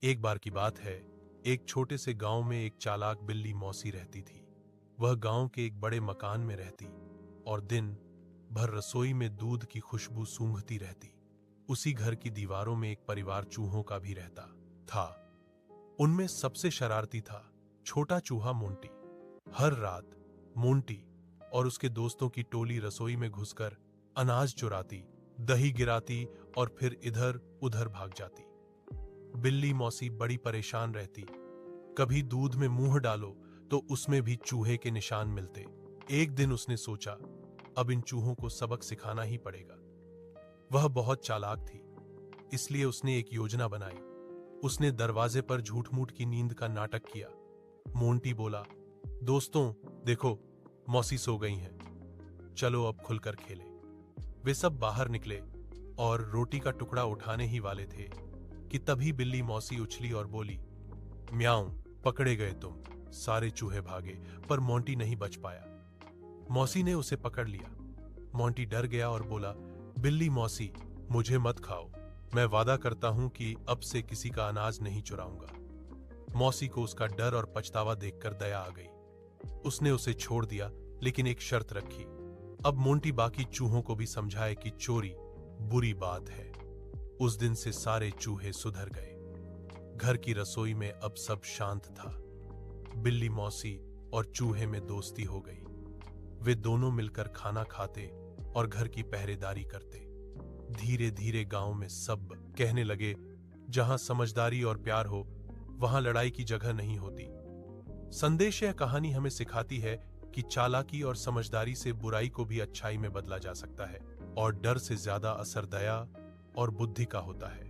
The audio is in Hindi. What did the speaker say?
एक बार की बात है, एक छोटे से गांव में एक चालाक बिल्ली मौसी रहती थी। वह गांव के एक बड़े मकान में रहती और दिन भर रसोई में दूध की खुशबू सूंघती रहती। उसी घर की दीवारों में एक परिवार चूहों का भी रहता था। उनमें सबसे शरारती था छोटा चूहा मोंटी। हर रात मोंटी और उसके दोस्तों की टोली रसोई में घुसकर अनाज चुराती, दही गिराती और फिर इधर उधर भाग जाती। बिल्ली मौसी बड़ी परेशान रहती। कभी दूध में मुंह डालो तो उसमें भी चूहे के निशान मिलते। एक दिन उसने सोचा, अब इन चूहों को सबक सिखाना ही पड़ेगा। वह बहुत चालाक थी, इसलिए उसने एक योजना बनाई। उसने दरवाजे पर झूठ मूठ की नींद का नाटक किया। मोंटी बोला, दोस्तों देखो, मौसी सो गई हैं, चलो अब खुलकर खेलें। वे सब बाहर निकले और रोटी का टुकड़ा उठाने ही वाले थे कि तभी बिल्ली मौसी उछली और बोली, म्याऊं, पकड़े गए तुम। सारे चूहे भागे पर मोंटी नहीं बच पाया। मौसी ने उसे पकड़ लिया। मोंटी डर गया और बोला, बिल्ली मौसी, मुझे मत खाओ। मैं वादा करता हूं कि अब से किसी का अनाज नहीं चुराऊंगा। मौसी को उसका डर और पछतावा देखकर दया आ गई। उसने उसे छोड़ दिया, लेकिन एक शर्त रखी। अब मोंटी बाकी चूहों को भी समझाए कि चोरी बुरी बात है। उस दिन से सारे चूहे सुधर गए। घर की रसोई में अब सब शांत था। बिल्ली मौसी और चूहे में दोस्ती हो गई। वे दोनों मिलकर खाना खाते और घर की पहरेदारी करते। धीरे धीरे गांव में सब कहने लगे, जहां समझदारी और प्यार हो वहां लड़ाई की जगह नहीं होती। संदेश यह कहानी हमें सिखाती है कि चालाकी और समझदारी से बुराई को भी अच्छाई में बदला जा सकता है और डर से ज्यादा असर दया और बुद्धि का होता है।